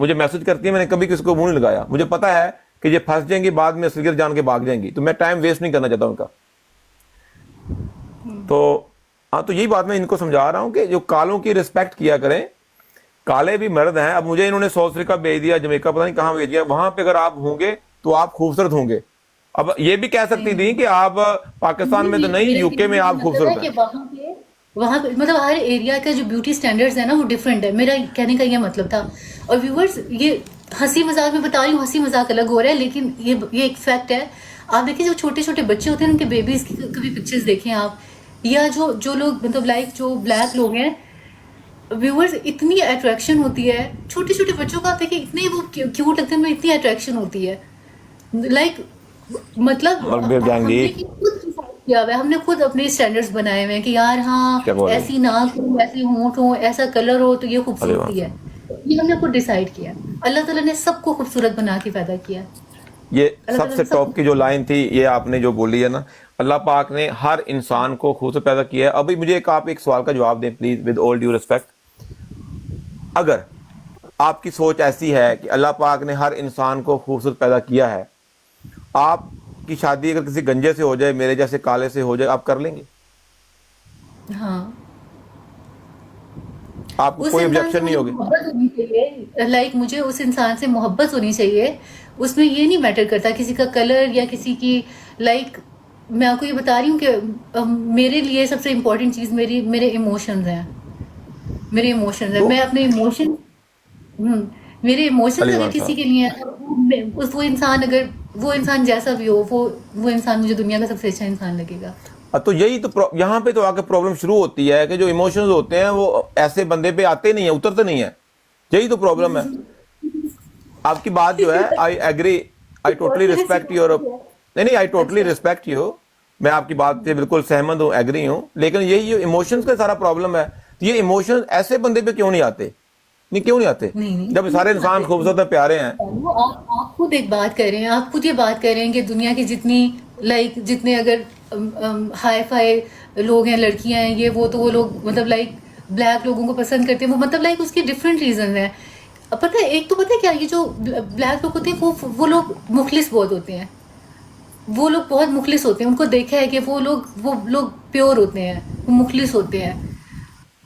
[SPEAKER 1] मुझे मैसेज करती हैं, मैंने कभी किसी को मुंह नहीं लगाया। मुझे पता है कि ये फंस जाएंगी, बाद में असलियत जान के भाग जाएंगी, तो मैं टाइम वेस्ट नहीं करना चाहता उनका। तो हाँ, तो यही बात मैं इनको समझा रहा हूं कि जो कालों की रिस्पेक्ट किया करें। काले भी मर्द हैं। अब मुझे इन्होंने साउथ अफ्रीका भेज दिया, जमैका पता नहीं कहां भेज दिया, वहां पे अगर आप होंगे तो आप खूबसूरत होंगे। अब ये भी कह सकती थी कि आप पाकिस्तान में तो नहीं, यूके में आप खूबसूरत हैं।
[SPEAKER 2] वहाँ पे मतलब हर एरिया का जो ब्यूटी स्टैंडर्ड्स है ना वो डिफरेंट है, मेरा कहने का ये मतलब था। और व्यूअर्स, ये हंसी मजाक में बता रही हूँ, हंसी मजाक अलग हो रहा है, लेकिन ये एक फैक्ट है। आप देखिए जो छोटे छोटे बच्चे होते हैं उनके बेबीज की कभी पिक्चर्स देखें आप, या जो लोग मतलब लाइक जो ब्लैक लोग हैं व्यूअर्स, इतनी अट्रैक्शन होती है छोटे छोटे बच्चों का। आप देखिए इतने वो क्यूट लगते हैं, इतनी अट्रैक्शन होती है। लाइक मतलब हमने खुद अपने स्टैंडर्ड्स बनाए हुए हैं कि यार हाँ ऐसी नाक हो, ऐसी होंठ हो, ऐसा कलर हो तो ये खूबसूरती है। ये हमने खुद डिसाइड किया। अल्लाह ताला ने सबको खूबसूरत बना के पैदा किया।
[SPEAKER 1] ये सबसे टॉप की जो लाइन थी, ये आपने जो बोली है ना, अल्लाह पाक ने हर इंसान को खूबसूरत पैदा किया है। अभी मुझे आप एक सवाल का जवाब दें please, with all due respect. अगर आपकी सोच ऐसी है कि अल्लाह पाक ने हर इंसान को खूबसूरत पैदा किया है, आपकी शादी अगर किसी गंजे से हो जाए, मेरे जैसे काले से हो जाए, आप कर लेंगे?
[SPEAKER 2] हाँ,
[SPEAKER 1] आपको कोई ऑब्जेक्शन नहीं होगी?
[SPEAKER 2] लाइक मुझे उस इंसान से मोहब्बत होनी चाहिए। उसमें ये नहीं मैटर करता किसी का कलर या किसी की, लाइक मैं आपको ये बता रही हूँ कि मेरे लिए सबसे इम्पोर्टेंट चीज़ मेरे इमोशंस हैं। मेरे इमोशंस हैं, मैं अपने इमोशन, मेरे इमोशंस अगर किसी के लिए, वो इंसान अगर वो इंसान जैसा भी हो, वो इंसान मुझे दुनिया का सबसे अच्छा इंसान लगेगा।
[SPEAKER 1] तो यही तो यहाँ पे तो आके प्रॉब्लम शुरू होती है कि जो इमोशंस होते हैं वो ऐसे बंदे पे आते नहीं है, उतरते नहीं है। यही तो प्रॉब्लम है। आपकी बात जो है, I agree, I totally respect your, नहीं आई टोटली रिस्पेक्ट यू, मैं आपकी बात से बिल्कुल सहमत हूँ, एग्री हूँ। लेकिन यही जो इमोशंस का सारा प्रॉब्लम है, ये इमोशंस ऐसे बंदे पे क्यों नहीं आते? क्यों नहीं आते? नहीं। जब सारे इंसान खूबसूरत प्यारे हैं।
[SPEAKER 2] आप खुद एक बात कर रहे हैं, आप खुद ये बात कर रहे हैं कि दुनिया की जितने अगर हाई फाई लोग हैं, लड़कियां हैं, ये वो, तो वो लोग मतलब लाइक ब्लैक लोगों को पसंद करते हैं, वो मतलब लाइक उसके डिफरेंट रीजन है। अब पता है, एक तो पता है क्या, ये जो ब्लैक लोग होते हैं वो लोग मुखलिस बहुत होते हैं, वो लोग बहुत मुखलिस होते हैं, उनको देखा है कि वो लोग प्योर होते हैं, वो मुखलिस होते हैं,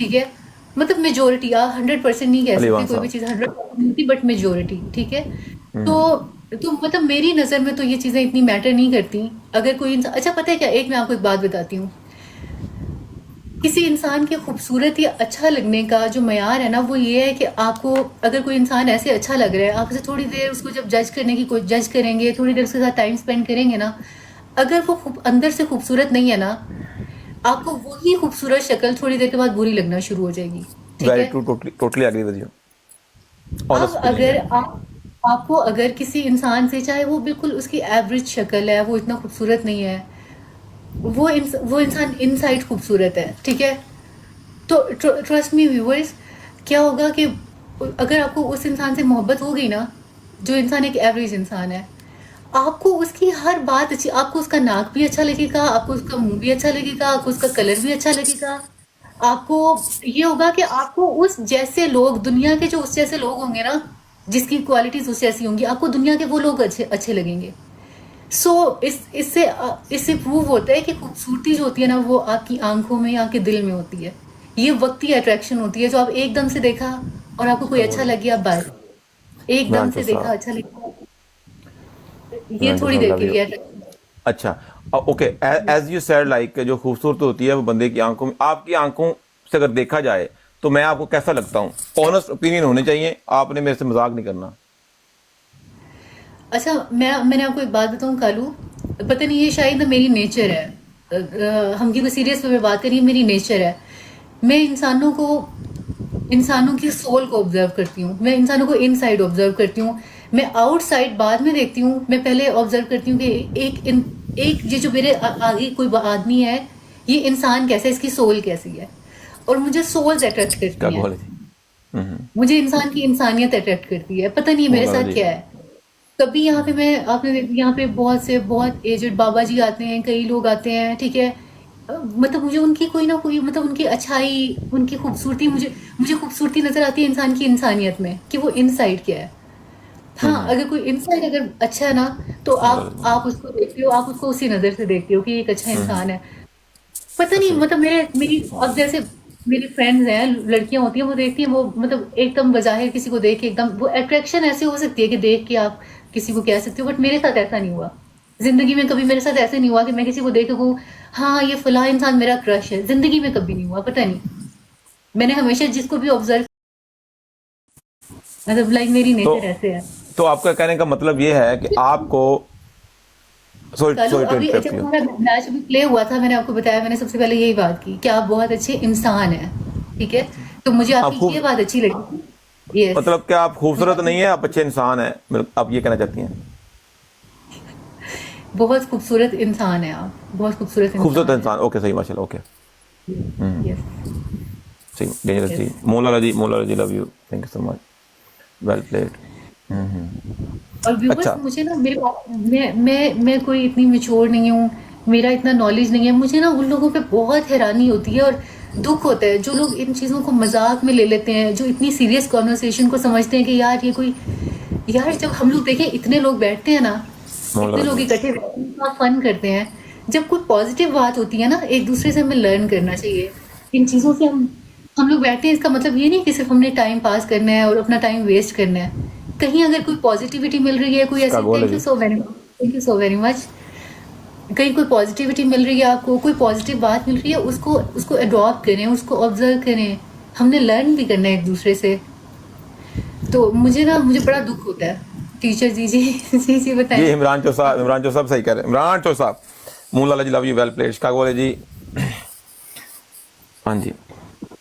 [SPEAKER 2] ठीक है। मतलब मेजोरिटी, आप 100% नहीं कह
[SPEAKER 1] अलीवान
[SPEAKER 2] सकते, कोई भी
[SPEAKER 1] साहब।
[SPEAKER 2] चीज़ 100% नहीं होती, बट मेजोरिटी, ठीक है। तो मतलब मेरी नज़र में तो ये चीज़ें इतनी मैटर नहीं करती। अगर कोई इंसान, अच्छा पता है क्या, एक मैं आपको एक बात बताती हूँ, किसी इंसान के खूबसूरत या अच्छा लगने का जो मयार है ना, वो ये है कि आपको, अगर कोई इंसान ऐसे अच्छा लग रहा है, आप उसे थोड़ी देर उसको जब जज करेंगे, थोड़ी देर उसके साथ टाइम स्पेंड करेंगे ना, अगर वो अंदर से खूबसूरत नहीं है ना, आपको वही खूबसूरत शक्ल थोड़ी देर के बाद बुरी लगना शुरू हो जाएगी, ठीक
[SPEAKER 1] वेरी
[SPEAKER 2] है।
[SPEAKER 1] True, totally totally agree with you,
[SPEAKER 2] अब
[SPEAKER 1] ऑनेस्ट ओपिनियन
[SPEAKER 2] अगर
[SPEAKER 1] है।
[SPEAKER 2] आपको अगर किसी इंसान से, चाहे वो बिल्कुल उसकी एवरेज शक्ल है, वो इतना खूबसूरत नहीं है, वो इंसान इनसाइड खूबसूरत है, ठीक है। तो ट्रस्ट मी व्यूअर्स, क्या होगा कि अगर आपको उस इंसान से मोहब्बत हो गई ना, जो इंसान एक एवरेज इंसान है, आपको उसकी हर बात अच्छी, आपको उसका नाक भी अच्छा लगेगा, आपको उसका मुंह भी अच्छा लगेगा, आपको उसका कलर भी अच्छा लगेगा। आपको ये होगा कि आपको उस जैसे लोग, दुनिया के जो उस जैसे लोग होंगे ना, जिसकी क्वालिटीज उस जैसी होंगी, आपको दुनिया के वो लोग अच्छे अच्छे लगेंगे। सो इससे प्रूव होता है कि खूबसूरती जो होती है ना, वो आपकी आंखों में, आपके दिल में होती है। ये वक्ती अट्रैक्शन होती है, जो आप एकदम से देखा और आपको कोई अच्छा लग गया, बस एकदम
[SPEAKER 1] इमरान
[SPEAKER 2] से देखा,
[SPEAKER 1] साहब,
[SPEAKER 2] अच्छा लगा, ये
[SPEAKER 1] इमरान
[SPEAKER 2] थोड़ी
[SPEAKER 1] साहब
[SPEAKER 2] देर
[SPEAKER 1] लव
[SPEAKER 2] के
[SPEAKER 1] यू।
[SPEAKER 2] लिए attraction।
[SPEAKER 1] अच्छा, okay, as you said, like जो खूबसूरत होती है वो बंदे की आंखों में, आपकी आंखों से अगर देखा जाए तो मैं आपको कैसा लगता हूँ? ऑनेस्ट ओपिनियन होने चाहिए, आपने मेरे से मजाक नहीं करना।
[SPEAKER 2] अच्छा, मैंने आपको एक बात बताऊं कालू, पता नहीं, ये शायद ना मेरी नेचर है, हम क्योंकि सीरियस वे में बात करिए, मेरी नेचर है। मैं इंसानों की सोल को ऑब्जर्व करती हूँ, मैं इंसानों को इनसाइड ऑब्जर्व करती हूँ। मैं आउटसाइड बाद में देखती हूँ, मैं पहले ऑब्जर्व करती हूँ कि एक ये जो मेरे आगे कोई आदमी है, ये इंसान कैसा है, इसकी सोल कैसी है। और मुझे सोल्स अट्रैक्ट
[SPEAKER 1] क्या
[SPEAKER 2] करती हैं,
[SPEAKER 1] बोले जी?
[SPEAKER 2] मुझे इंसान की इंसानियत अट्रैक्ट करती है, पता नहीं मेरे
[SPEAKER 1] मौलाना
[SPEAKER 2] साथ
[SPEAKER 1] जी।
[SPEAKER 2] क्या है। कभी यहाँ पे मैं, यहाँ पे बहुत एजेड बाबा जी आते हैं, कई लोग आते हैं, ठीक है। मतलब मुझे उनकी कोई ना कोई, मतलब उनकी अच्छाई, उनकी खूबसूरती, मुझे मुझे खूबसूरती नजर आती है इंसान की इंसानियत में, कि वो इनसाइड क्या है। हाँ, अगर कोई इनसाइड अगर अच्छा है ना, तो
[SPEAKER 1] मौलाना
[SPEAKER 2] आप
[SPEAKER 1] जी।
[SPEAKER 2] उसको देखते हो, आप उसको उसी नजर से देखते हो कि ये एक अच्छा इंसान है। पता नहीं,
[SPEAKER 1] सही।
[SPEAKER 2] मतलब मेरी, अब जैसे मेरी फ्रेंड्स हैं, लड़कियां होती हैं, वो देखती हैं, वो मतलब एकदम बज़ाहिर किसी को देख के एकदम वो अट्रैक्शन ऐसी हो सकती है कि देख के आप किसी को कह सकते हो, बट मेरे साथ ऐसा नहीं हुआ। ज़िंदगी में कभी मेरे साथ ऐसा नहीं हुआ कि मैं किसी को देख के कहूँ, हाँ, ये फलाँ इंसान मेरा क्रश है। ज़िंदगी में कभी नहीं हुआ, पता नहीं। मैंने हमेशा जिसको भी ऑब्ज़र्व, मतलब लाइक मेरी
[SPEAKER 1] तो
[SPEAKER 2] नेचर ऐसे है।
[SPEAKER 1] तो आपका कहने का मतलब ये है कि आपको, सॉरी
[SPEAKER 2] कल
[SPEAKER 1] सॉरी टू
[SPEAKER 2] अभी
[SPEAKER 1] इंटरप्ट
[SPEAKER 2] जब
[SPEAKER 1] यू,
[SPEAKER 2] हमारा मैच भी प्ले हुआ था, मैंने आपको बताया, मैंने सबसे पहले यही बात की कि आप बहुत अच्छे इंसान हैं, ठीक है। तो मुझे
[SPEAKER 1] आप
[SPEAKER 2] आपकी
[SPEAKER 1] खूब,
[SPEAKER 2] ये बात अच्छी लगी, यस।
[SPEAKER 1] मतलब क्या आप खूबसूरत नहीं है, आप अच्छे इंसान हैं, आप ये कहना चाहती हैं?
[SPEAKER 2] बहुत खूबसूरत इंसान है आप, बहुत खूबसूरत
[SPEAKER 1] खूबसूरत
[SPEAKER 2] इंसान है।
[SPEAKER 1] इंसान, ओके, सही, माशाल्लाह, ओके।
[SPEAKER 2] यस,
[SPEAKER 1] सही, डेंजरस जी,
[SPEAKER 2] यस।
[SPEAKER 1] मौलाना जी love you, thank you so much, well played.
[SPEAKER 2] और व्यूवर्स,
[SPEAKER 1] अच्छा।
[SPEAKER 2] मुझे ना, मेरे मैं कोई इतनी मैच्योर नहीं हूँ, मेरा इतना नॉलेज नहीं है, मुझे ना उन लोगों पे बहुत हैरानी होती है और दुख होता है, जो लोग इन चीज़ों को मजाक में ले लेते हैं, जो इतनी सीरियस कॉन्वर्सेशन को समझते हैं कि यार ये कोई, यार जब हम लोग देखें, इतने लोग बैठते हैं ना, इतने
[SPEAKER 1] मौलाना
[SPEAKER 2] लोग
[SPEAKER 1] जी।
[SPEAKER 2] इकट्ठे बैठते हैं, इतना फन करते हैं, जब कोई पॉजिटिव बात होती है ना, एक दूसरे से हमें लर्न करना चाहिए। इन चीज़ों से हम लोग बैठते हैं, इसका मतलब ये नहीं कि सिर्फ हमने टाइम पास करना है और अपना टाइम वेस्ट करना है। कहीं अगर कोई पॉजिटिविटी मिल रही है, कोई
[SPEAKER 1] क्या
[SPEAKER 2] ऐसी,
[SPEAKER 1] बोले जी?
[SPEAKER 2] Thank you so very much, कहीं कोई पॉजिटिविटी मिल रही है आपको, कोई पॉजिटिव बात मिल रही है, उसको उसको अडॉप्ट करें, उसको ऑब्जर्व करें। हमने लर्न भी करना है एक दूसरे से। तो मुझे बड़ा दुख होता है। टीचर जी जी जी जी
[SPEAKER 1] जी,
[SPEAKER 2] बताएं।
[SPEAKER 1] इमरान चो साहब सही कह रहे हैं, इमरान चो साहब, मौलाना जी लव यू, वेल प्लेड, क्या बोले जी? हाँ जी,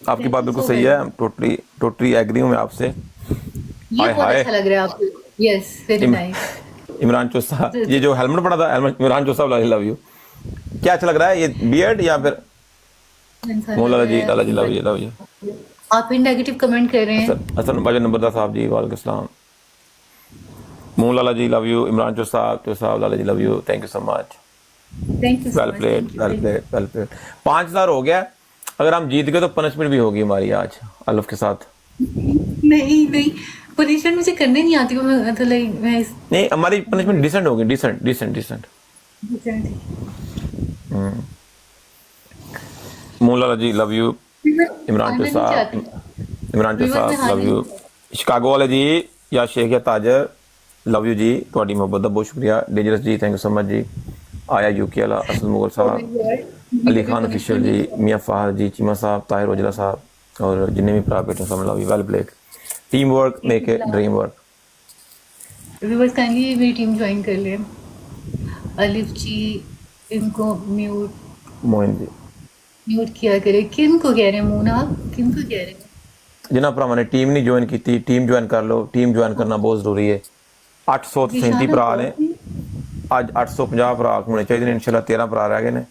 [SPEAKER 1] आपकी
[SPEAKER 2] थैंक
[SPEAKER 1] बात
[SPEAKER 2] यू
[SPEAKER 1] बिल्कुल
[SPEAKER 2] सो
[SPEAKER 1] सही
[SPEAKER 2] वेरी
[SPEAKER 1] है,
[SPEAKER 2] मच।
[SPEAKER 1] टोटली टोटली एग्री हूँ मैं आपसे।
[SPEAKER 2] ये
[SPEAKER 1] हाय
[SPEAKER 2] बहुत
[SPEAKER 1] हाय।
[SPEAKER 2] अच्छा लग रहा है आपको। यस, वेरी
[SPEAKER 1] इम,
[SPEAKER 2] नाइस।
[SPEAKER 1] इमरान चो साहब, ये जो हेलमेट पड़ा था, हेलमेट, इमरान चो साहब लव यू, क्या अच्छा लग रहा है, ये बियर्ड या फिर?
[SPEAKER 2] इंसान लग
[SPEAKER 1] मौलाना
[SPEAKER 2] रहा
[SPEAKER 1] जी,
[SPEAKER 2] है
[SPEAKER 1] लाला जी लव
[SPEAKER 2] आपको।
[SPEAKER 1] You, love you.
[SPEAKER 2] आप भी नेगेटिव कमेंट कर रहे
[SPEAKER 1] हसन
[SPEAKER 2] हैं।
[SPEAKER 1] हसन भाई नंबरदार साहब जी, वालेकुम सलाम। लाला जी लव यू, इमरान चो साहब, Lala ji love you, thank you so much,
[SPEAKER 2] thank you so
[SPEAKER 1] well
[SPEAKER 2] much,
[SPEAKER 1] played,
[SPEAKER 2] thank you,
[SPEAKER 1] well
[SPEAKER 2] thank
[SPEAKER 1] played, well played. 5,000 हो गया, अगर हम जीत गए तो पनिशमेंट भी होगी हमारी आज अल्फ के साथ।
[SPEAKER 2] यू। नहीं नहीं, पनिशमेंट मुझे करने नहीं आती, वो मैं तो लाइक मैं
[SPEAKER 1] नहीं, हमारी पनिशमेंट डिसेंट होगी, decent decent decent. Moola ji love you, Imran चो साहब, इमरान चो साहब लव यू, शिकागो वाले जी या शेख या ताजर लव यू जी, ਤੁਹਾਡੀ ਮੁਹੱਬਤ ਦਾ ਬਹੁਤ ਸ਼ੁਕਰੀਆ। Dangerous ji thank you so much ji, आया यूके वाला असल मुगल साहब, अली खान ऑफिशियल जी, मियाँ फाहर जी, चीमा साहब, ताहिर ओजला साहब और जिन्हें भी भरा बेटे सब love you, well played, team work make a dream work.
[SPEAKER 2] Viewers kindly मेरी टीम ज्वाइन कर ले। अलिफ जी इनको
[SPEAKER 1] मोइन जी
[SPEAKER 2] म्यूट किया करे। किनको कह रहे हैं मूना, आप किनको कह रहे हैं?
[SPEAKER 1] जिन्हें भरावां ने टीम नहीं ज्वाइन की, टीम ज्वाइन कर लो, टीम ज्वाइन करना बहुत जरूरी है। 837 भरा ने, ਅੱਜ 850 ਭਰਾ ਹੋਣੇ ਚਾਹੀਦੇ ਨੇ, ਇਨਸ਼ਾਅੱਲਾ 13 ਭਰਾ ਰਹਿ ਗਏ ਨੇ,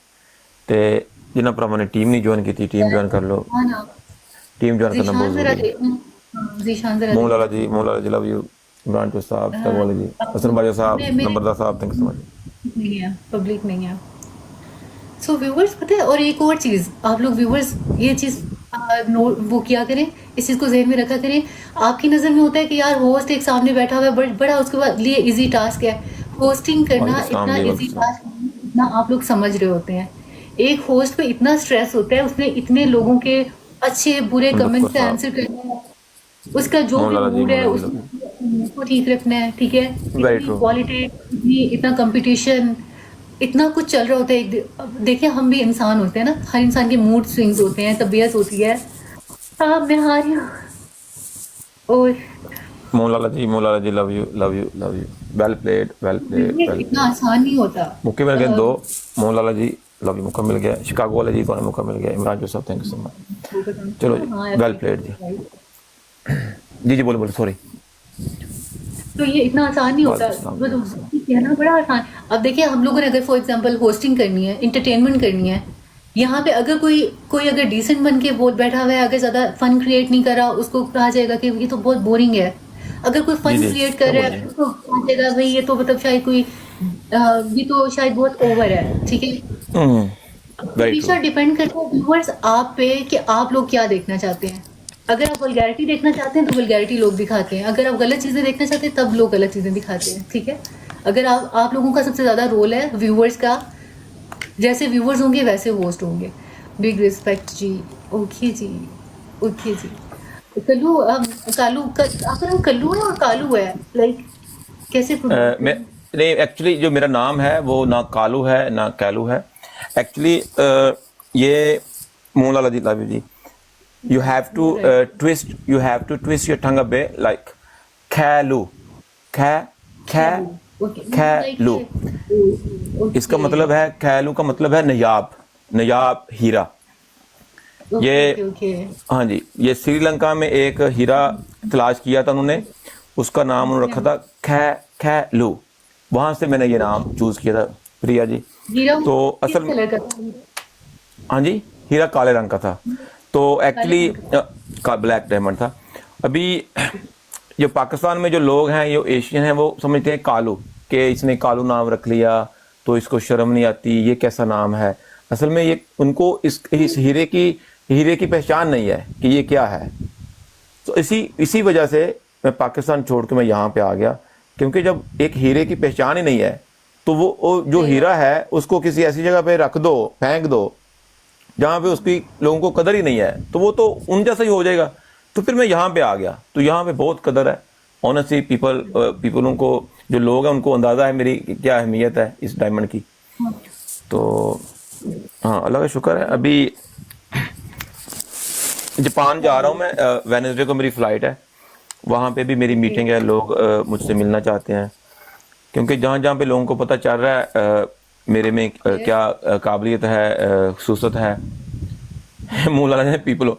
[SPEAKER 1] ਤੇ ਜਿਨ੍ਹਾਂ ਭਰਾਵਾਂ ਨੇ ਟੀਮ ਨਹੀਂ ਜੁਆਇਨ ਕੀਤੀ ਟੀਮ ਜੁਆਇਨ ਕਰ ਲਓ, ਟੀਮ ਜੁਆਇਨ ਕਰਨਾ ਬਹੁਤ ਜ਼ਰੂਰੀ ਹੈ। Moon Lala ji love you, Imran चो साहब तक वाले जी, हसन भाई साहब, नंबरदार साहब, थैंक यू सो मच।
[SPEAKER 2] नहीं है, पब्लिक नहीं है। सो व्यूअर्स पता है, और एक और चीज़ आप लोग व्यूअर्स ये चीज़ वो किया करें, इस चीज़ को जहन में रखा करें। आपकी नज़र में होता है कि यार होस्ट एक सामने बैठा हुआ है बड़ा उसके बाद लिए इजी टास्क है होस्टिंग करना, इतना इजी टास्क इतना आप लोग समझ रहे होते हैं। एक होस्ट पे इतना स्ट्रेस होता है, उसने इतने लोगों के अच्छे बुरे कमेंट्स का आंसर करना है, उसका जो भी मूड है उसको ठीक रखना है, ठीक है। पॉलिटिक्स इतना कंपटीशन, इतना कुछ चल रहा होता है। देखिए हम भी इंसान होते हैं ना, हर इंसान के मूड स्विंग्स होते हैं, तबीयत होती है। अब मैं हारी हूँ। ओए
[SPEAKER 1] मोलाला जी लव यू, वेल प्लेड,
[SPEAKER 2] इतना आसान नहीं होता।
[SPEAKER 1] मौके मिल गए 2, मोलाला जी लव यू, मौका मिल गया। शिकागो वाले जी तुम्हें मौका मिल गया। इमरान जो साहब थैंक यू सो मच। चलो जी वेल प्लेड जी जी बोलो सॉरी।
[SPEAKER 2] तो ये इतना आसान नहीं होता, कहना बड़ा आसान। अब देखिए हम लोगों ने अगर फॉर एग्जांपल होस्टिंग करनी है, इंटरटेनमेंट करनी है, यहाँ पे अगर कोई अगर डिसेंट बन के बोल बैठा हुआ है, अगर ज्यादा फन क्रिएट नहीं कर रहा, उसको कहा जाएगा कि ये तो बहुत बोरिंग है। अगर कोई फन क्रिएट कर रहा है उसको कहा जाएगा भाई ये तो मतलब शायद कोई ये तो शायद बहुत ओवर है, ठीक है। हमेशा डिपेंड करता है व्यूअर्स आप पे कि आप लोग क्या देखना चाहते हैं। अगर आप वल्गैरिटी देखना चाहते हैं तो वल्गैरिटी लोग दिखाते हैं, अगर आप गलत चीज़ें देखना चाहते हैं तब लोग गलत चीज़ें दिखाते हैं, ठीक है। अगर आप लोगों का सबसे ज़्यादा रोल है व्यूअर्स का, जैसे व्यूअर्स होंगे वैसे होस्ट होंगे। बिग रिस्पेक्ट जी, ओके जी। कल्लू आपका नाम कल्लू है और कालू है, लाइक कैसे
[SPEAKER 1] मैं नहीं, एक्चुअली जो मेरा नाम है वो ना कालू है ना कैलू है। एक्चुअली ये Mula ji love you ji, you have to twist your tongue a bit like khailu, khailu। इसका मतलब है, खैलू का मतलब है नयाब हीरा। ये हाँ जी, ये श्रीलंका में एक हीरा तलाश किया था उन्होंने, उसका नाम उन्होंने रखा था खैलू, वहां से मैंने ये नाम चूज किया था प्रिया जी। तो असल हाँ जी, हीरा काले रंग का था, तो एक्चुअली का ब्लैक डायमंड था। अभी जो पाकिस्तान में जो लोग हैं, ये एशियन हैं, वो समझते हैं कालू, कि इसने कालू नाम रख लिया तो इसको शर्म नहीं आती, ये कैसा नाम है। असल में ये उनको इस हीरे की पहचान नहीं है कि ये क्या है। तो इसी वजह से मैं पाकिस्तान छोड़ के मैं यहाँ पे आ गया, क्योंकि जब एक हीरे की पहचान ही नहीं है तो वो जो हीरा है उसको किसी ऐसी जगह पे रख दो, फेंक दो जहाँ पे उसकी लोगों को कदर ही नहीं है, तो वो तो उन जैसा ही हो जाएगा। तो फिर मैं यहाँ पे आ गया, तो यहाँ पे बहुत कदर है। ऑनेस्टली पीपलों को, जो लोग हैं उनको अंदाज़ा है मेरी क्या अहमियत है इस डायमंड की। तो हाँ अल्लाह का शुक्र है। अभी जापान जा रहा हूँ मैं, वेडनेसडे को मेरी फ़्लाइट है, वहाँ पे भी मेरी मीटिंग है। लोग मुझसे मिलना चाहते हैं, क्योंकि जहाँ जहाँ पे लोगों को पता चल रहा है मेरे में क्या काबिलियत है, खसूसत है। मूला है पीपलो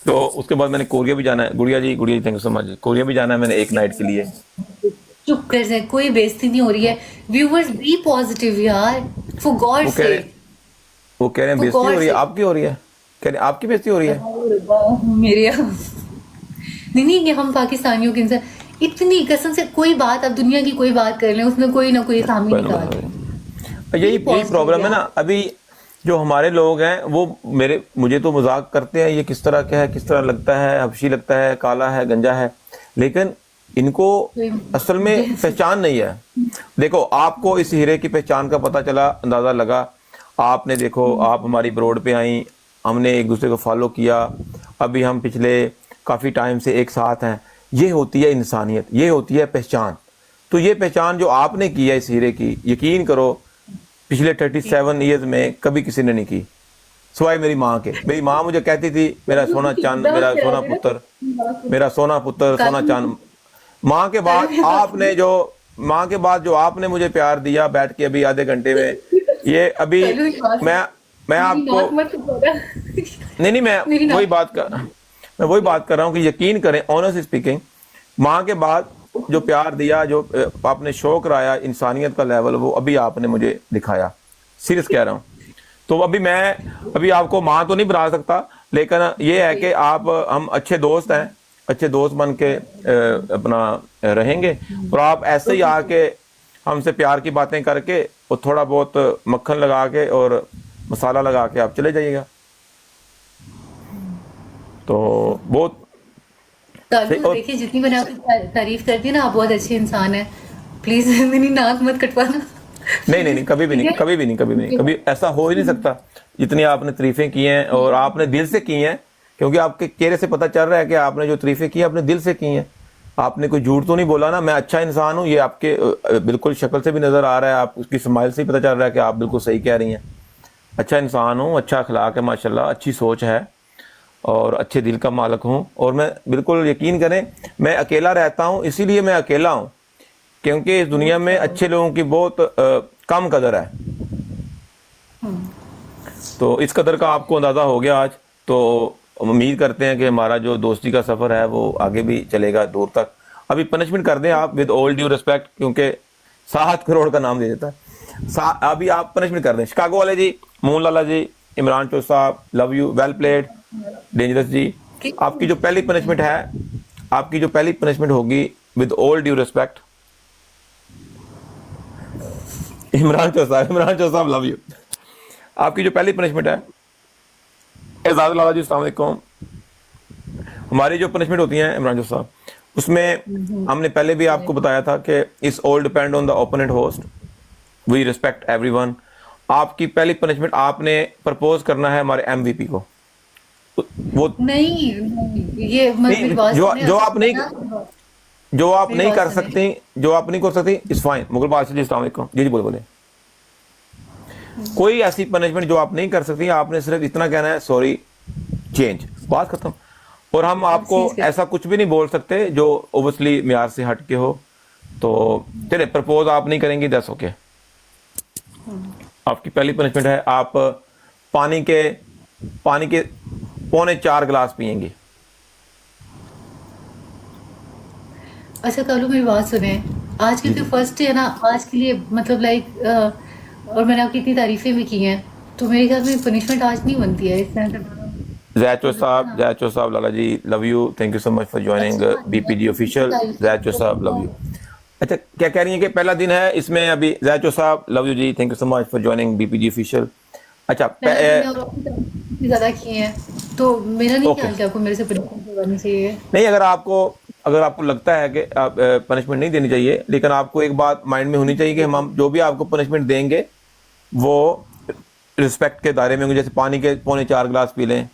[SPEAKER 1] तो उसके बाद मैंने कोरिया भी जाना है। Gudiya ji thank you so much. Korea भी जाना है मैंने एक नाइट के लिए।
[SPEAKER 2] चुप कर जाए, कोई बेइज्जती नहीं हो रही है। व्यूअर्स बी पॉजिटिव यार, फॉर गॉड सेक।
[SPEAKER 1] वो कह रहे हैं बेइज्जती हो रही है, आपकी हो रही है, कह रहे हैं आपकी बेइज्जती हो रही है
[SPEAKER 2] मेरे। नहीं कि हम पाकिस्तानियों के इंसान इतनी कसम से, कोई बात अब दुनिया की कोई बात कर लें उसमें कोई ना कोई खामी निकाल।
[SPEAKER 1] यही प्रॉब्लम है ना। अभी जो हमारे लोग हैं वो मुझे तो मजाक करते हैं, ये किस तरह का है, किस तरह लगता है, हबशी लगता है, काला है, गंजा है, लेकिन इनको असल में पहचान नहीं है। देखो आपको इस हीरे की पहचान का पता चला, अंदाजा लगा, आपने देखो आप हमारी ब्रोड पे आई, हमने एक दूसरे को फॉलो किया, अभी हम पिछले काफ़ी टाइम से एक साथ हैं। ये होती है इंसानियत, ये होती है पहचान। तो ये पहचान जो आपने की है इस हीरे की, यकीन करो पिछले 37 ईयर्स में कभी किसी ने नहीं की, सिवाय मेरी माँ के। मेरी माँ मुझे कहती थी मेरा सोना चांद, मेरा सोना पुत्र, मेरा सोना पुत्र, सोना चांद। माँ के बाद जो आपने मुझे प्यार दिया बैठ के अभी आधे घंटे में, ये अभी मैं आपको नहीं मैं वही बात कर रहा हूँ कि यकीन करें, ऑनेस्ट स्पीकिंग, माँ के बाद जो प्यार दिया, जो आपने शौक कराया, इंसानियत का लेवल वो अभी आपने मुझे दिखाया। सीरियस कह रहा हूँ। तो अभी आपको माँ तो नहीं बना सकता, लेकिन ये है कि हम अच्छे दोस्त हैं, अच्छे दोस्त बन के अपना रहेंगे, और आप ऐसे ही आके हमसे प्यार की बातें करके और थोड़ा बहुत मक्खन लगा के और मसाला लगा के आप चले जाइएगा। तो बहुत
[SPEAKER 2] देखिए, जितनी मैंने आपकी तारीफ कर दी ना, आप बहुत अच्छे इंसान हैं, प्लीज मेरी नाक मत कटवाना।
[SPEAKER 1] नहीं, कभी भी नहीं, कभी ऐसा हो ही नहीं सकता। जितनी आपने तारीफें की हैं और आपने दिल से की हैं, क्योंकि आपके चेहरे से पता चल रहा है कि आपने जो तारीफें की अपने दिल से की हैं, आपने कोई झूठ तो नहीं बोला ना। मैं अच्छा इंसान हूँ, ये आपके बिल्कुल शक्ल से भी नजर आ रहा है, आप उसकी स्माइल से ही पता चल रहा है कि आप बिल्कुल सही कह रही हैं। अच्छा इंसान हूँ, अच्छा अखलाक है माशाल्लाह, अच्छी सोच है और अच्छे दिल का मालिक हूँ। और मैं बिल्कुल यकीन करें, मैं अकेला रहता हूँ, इसीलिए मैं अकेला हूँ, क्योंकि इस दुनिया में अच्छे लोगों की बहुत कम कदर है। तो इस कदर का आपको अंदाज़ा हो गया आज। तो उम्मीद करते हैं कि हमारा जो दोस्ती का सफ़र है वो आगे भी चलेगा दूर तक। अभी पनिशमेंट कर दें आप, विद ऑल ड्यू रिस्पेक्ट, क्योंकि 7 करोड़ का नाम दे देता है। अभी आप पनिशमेंट कर दें। शिकागो वाले जी, मोहन लाला जी, इमरान चौथ साहब, love you, well played. Dangerous ji, आपकी जो पहली पनिशमेंट होगी, with all due respect, Imran Chauth साहब लव यू। आपकी जो पहली पनिशमेंट है, एजाज लाला जी अस्सलाम वालेकुम। हमारी जो पनिशमेंट होती है इमरान चौथ साहब, उसमें हमने पहले भी आपको बताया था कि इस all depend on the opponent host, we respect everyone. आपकी पहली पनिशमेंट, आपने प्रपोज करना है हमारे एमवीपी को। वो
[SPEAKER 2] नहीं, ये
[SPEAKER 1] जो आप नहीं कर सकती इज फाइन। मुगल बादशाह जी अस्सलाम वालेकुम। जी बोले। कोई ऐसी पनिशमेंट जो आप नहीं कर सकती, आपने सिर्फ इतना कहना है सॉरी, चेंज, बात खत्म। और हम आपको ऐसा कुछ भी नहीं बोल सकते जो ओबियसली म्यार से हट के हो। तो चले, प्रपोज आप नहीं करेंगी, दैट्स ओके। आपकी पहली पनिशमेंट है, आप पानी के 4.25 गिलास पिएंगे।
[SPEAKER 2] अच्छा कालू, मेरी बात सुने, आज क्योंकि फर्स्ट डे है ना, आज के लिए मतलब लाइक, और मैंने आपकी इतनी तारीफें भी की हैं, तो मेरे ख्याल में पनिशमेंट आज नहीं बनती है इस तरह से।
[SPEAKER 1] जैचो साहब Lala ji love you, thank you so much for joining BPG official. Jaicho साहब लव यू। अच्छा, क्या कह रही हैं कि पहला दिन है इसमें अभी? जैचो साहब love you ji, thank you so much for joining BPG official. अच्छा,
[SPEAKER 2] ज्यादा किए हैं, तो मेरा नहीं ख्याल कि आपको मेरे से पनिशमेंट करनी चाहिए।
[SPEAKER 1] नहीं, अगर आपको लगता है कि पनिशमेंट नहीं देनी चाहिए, लेकिन आपको एक बात माइंड में होनी चाहिए कि हम जो भी आपको पनिशमेंट देंगे वो रिस्पेक्ट के दायरे में होंगे। जैसे पानी के 4.25 गिलास पी लें,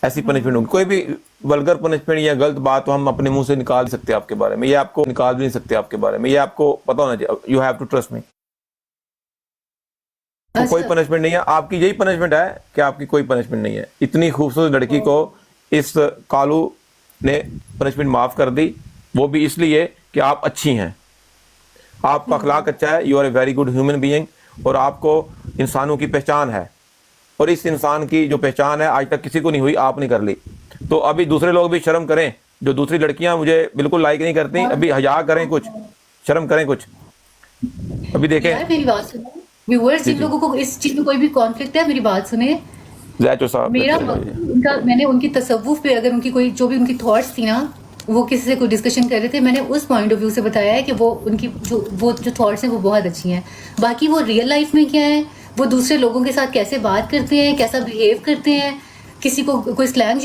[SPEAKER 1] ऐसी पनिशमेंट होगी। कोई भी वल्गर पनिशमेंट या गलत बात तो हम अपने मुंह से निकाल सकते आपके बारे में, ये आपको निकाल भी नहीं सकते आपके बारे में, ये आपको पता होना चाहिए। You have to trust me. तो कोई पनिशमेंट नहीं है आपकी, यही पनिशमेंट है कि आपकी कोई पनिशमेंट नहीं है। इतनी खूबसूरत लड़की को इस कालू ने पनिशमेंट माफ कर दी, वो भी इसलिए कि आप अच्छी हैं, आपका अखलाक अच्छा है, you are a very good human being, और आपको इंसानों की पहचान है। और इस इंसान की जो पहचान है आज तक किसी को नहीं हुई, आपने कर ली। तो अभी दूसरे लोग भी शर्म करें, जो दूसरी लड़कियां मुझे बिल्कुल लाइक नहीं करती, अभी हया करें, कुछ शर्म करें कुछ। अभी देखें,
[SPEAKER 2] मेरी बात सुनो व्यूअर्स, जिन लोगों को इस चीज में कोई भी कॉन्फ्लिक्ट है, मेरी बात सुने। मैंने उनकी तसव्वुफ पे, अगर उनकी कोई जो भी उनकी थॉट्स थी ना, वो किसी से कोई डिस्कशन कर रहे थे, मैंने उस पॉइंट ऑफ व्यू से बताया है कि वो उनकी जो थॉट्स हैं वो बहुत अच्छी हैं। बाकी वो रियल लाइफ में क्या है, वो दूसरे लोगों के साथ कैसे बात करते हैं, कैसा बिहेव करते हैं, किसी को कोई स्लैंग